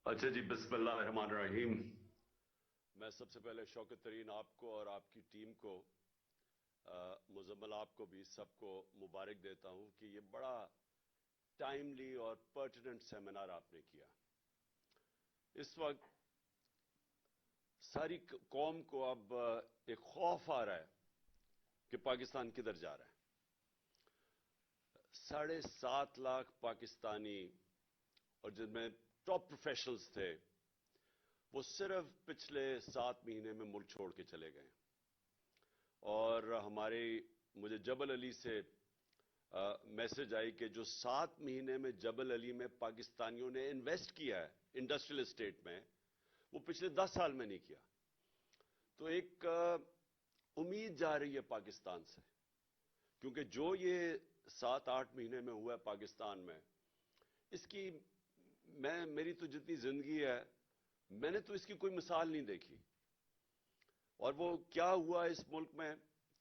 اچھا جی، بسم اللہ الرحمن الرحیم۔ میں سب سے پہلے شوکت ترین آپ کو اور آپ کی ٹیم کو، مزمل آپ کو بھی، سب کو مبارک دیتا ہوں کہ یہ بڑا ٹائملی اور پرٹیننٹ سیمینار آپ نے کیا۔ اس وقت ساری قوم کو اب ایک خوف آ رہا ہے کہ پاکستان کدھر جا رہا ہے۔ 7.5 لاکھ پاکستانی، اور جن میں ٹاپ پروفیشنلز تھے، وہ صرف پچھلے 7 مہینے میں ملک چھوڑ کے چلے گئے۔ اور مجھے جبل علی سے میسج آئی کہ جو 7 مہینے میں جبل علی میں پاکستانیوں نے انویسٹ کیا ہے انڈسٹریل اسٹیٹ میں، وہ پچھلے 10 سال میں نہیں کیا۔ تو ایک امید جا رہی ہے پاکستان سے، کیونکہ جو یہ 7-8 مہینے میں ہوا ہے پاکستان میں، اس کی میری تو جتنی زندگی ہے، میں نے تو اس کی کوئی مثال نہیں دیکھی۔ اور وہ کیا ہوا اس ملک میں،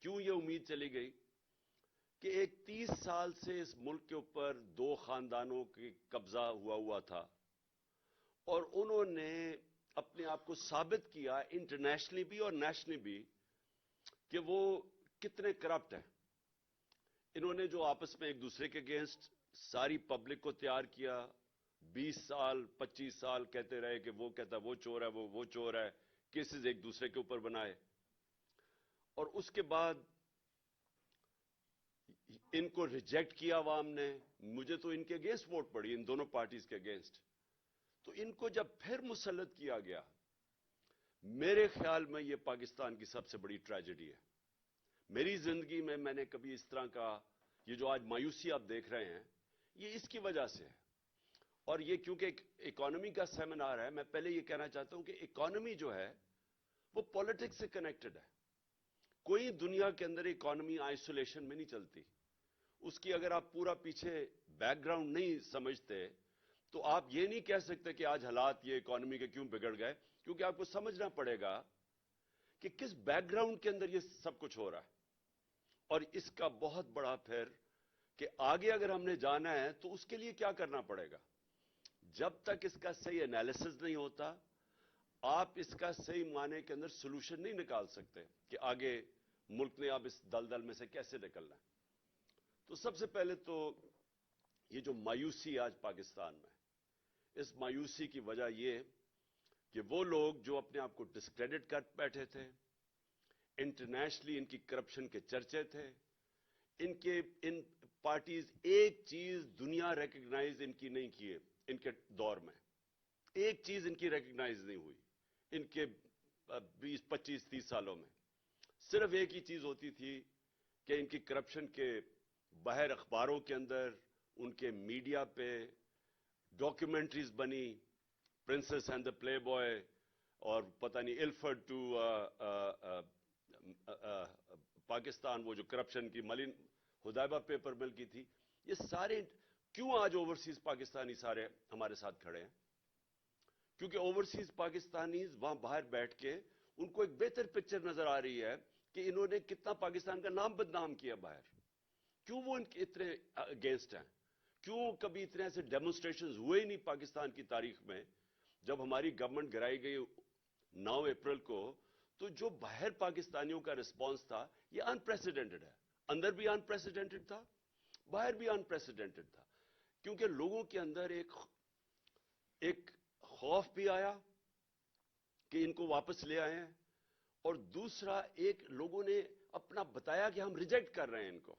کیوں یہ امید چلی گئی کہ ایک 30 سال سے اس ملک کے اوپر 2 خاندانوں کی قبضہ ہوا تھا، اور انہوں نے اپنے آپ کو ثابت کیا انٹرنیشنلی بھی اور نیشنلی بھی کہ وہ کتنے کرپٹ ہیں۔ انہوں نے جو آپس میں ایک دوسرے کے اگینسٹ ساری پبلک کو تیار کیا، 20 سال 25 سال کہتے رہے کہ وہ کہتا وہ چور ہے، وہ چور ہے، کیسز ایک دوسرے کے اوپر بنائے، اور اس کے بعد ان کو ریجیکٹ کیا عوام نے۔ مجھے تو ان کے اگینسٹ ووٹ پڑی، ان دونوں پارٹیز کے اگینسٹ۔ تو ان کو جب پھر مسلط کیا گیا، میرے خیال میں یہ پاکستان کی سب سے بڑی ٹریجڈی ہے۔ میری زندگی میں میں نے کبھی اس طرح کا، یہ جو آج مایوسی آپ دیکھ رہے ہیں، یہ اس کی وجہ سے ہے۔ اور یہ کیونکہ ایک اکانومی کا سیمینار ہے، میں پہلے یہ کہنا چاہتا ہوں کہ اکانومی جو ہے وہ پولیٹکس سے کنیکٹڈ ہے۔ کوئی دنیا کے اندر اکانومی آئسولیشن میں نہیں چلتی۔ اس کی اگر آپ پورا پیچھے بیک گراؤنڈ نہیں سمجھتے تو آپ یہ نہیں کہہ سکتے کہ آج حالات یہ اکانومی کے کیوں بگڑ گئے، کیونکہ آپ کو سمجھنا پڑے گا کہ کس بیک گراؤنڈ کے اندر یہ سب کچھ ہو رہا ہے۔ اور اس کا بہت بڑا پھر کہ آگے اگر ہم نے جانا ہے تو اس کے لیے کیا کرنا پڑے گا۔ جب تک اس کا صحیح انالیسس نہیں ہوتا، آپ اس کا صحیح معنی کے اندر سولوشن نہیں نکال سکتے کہ آگے ملک نے اب اس دلدل میں سے کیسے نکلنا ہے۔ تو سب سے پہلے تو یہ جو مایوسی آج پاکستان میں، اس مایوسی کی وجہ یہ کہ وہ لوگ جو اپنے آپ کو ڈسکریڈٹ کر بیٹھے تھے، انٹرنیشنلی ان کی کرپشن کے چرچے تھے، ان پارٹیز ایک چیز دنیا ریکگنائز ان کی نہیں کیے، ان کے دور میں ایک چیز ان کی ریکگنائز نہیں ہوئی۔ ان کے 20-25-30 سالوں میں صرف ایک ہی چیز ہوتی تھی کہ ان کی کرپشن کے باہر اخباروں کے اندر، ان کے میڈیا پہ ڈاکیومنٹریز بنی، princess and the play boy, اور پتہ نہیں الفرڈ ٹو پاکستان، وہ جو کرپشن کی ملین حدیبہ پیپر مل کی تھی، یہ سارے کیوں آج اوورسیز پاکستانی سارے ہمارے ساتھ کھڑے ہیں؟ کیونکہ اوورسیز پاکستانیز وہاں باہر بیٹھ کے ان کو ایک بہتر پکچر نظر آ رہی ہے کہ انہوں نے کتنا پاکستان کا نام بدنام کیا باہر۔ کیوں وہ ان کے اتنے اگینسٹ ہیں؟ کیوں کبھی اتنے ایسے ڈیمونسٹریشنز ہوئے ہی نہیں پاکستان کی تاریخ میں؟ جب ہماری گورنمنٹ گرائی گئی 9 اپریل کو، تو جو باہر پاکستانیوں کا رسپانس تھا یہ انپریسیڈنٹڈ ہے۔ اندر بھی انپریسیڈنٹڈ تھا، باہر بھی انپریسیڈنٹڈ تھا، کیونکہ لوگوں کے اندر ایک خوف بھی آیا کہ ان کو واپس لے آئے ہیں، اور دوسرا ایک لوگوں نے اپنا بتایا کہ ہم ریجیکٹ کر رہے ہیں ان کو۔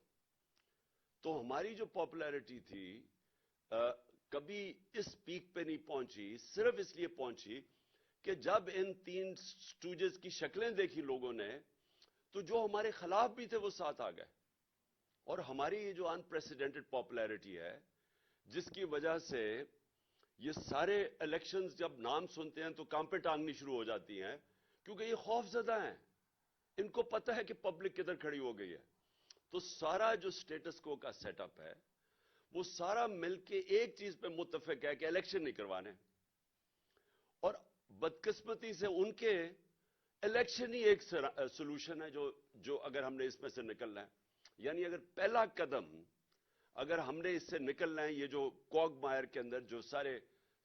تو ہماری جو پاپولیرٹی تھی کبھی اس پیک پہ نہیں پہنچی، صرف اس لیے پہنچی کہ جب ان 3 سٹوجز کی شکلیں دیکھی لوگوں نے، تو جو ہمارے خلاف بھی تھے وہ ساتھ آ گئے۔ اور ہماری یہ جو انپریسیڈنٹڈ پاپولیرٹی ہے، جس کی وجہ سے یہ سارے الیکشنز جب نام سنتے ہیں تو کام پہ ٹانگنی شروع ہو جاتی ہیں، کیونکہ یہ خوف زدہ ہیں۔ ان کو پتہ ہے کہ پبلک کدھر کھڑی ہو گئی ہے۔ تو سارا جو سٹیٹس کو کا سیٹ اپ ہے، وہ سارا مل کے ایک چیز پہ متفق ہے کہ الیکشن نہیں کروانے۔ اور بدقسمتی سے ان کے الیکشن ہی ایک سولوشن ہے جو اگر ہم نے اس میں سے نکلنا ہے، یعنی اگر پہلا قدم اگر ہم نے اس سے نکلنا ہے، یہ جو کوگ مائر کے اندر جو سارے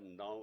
9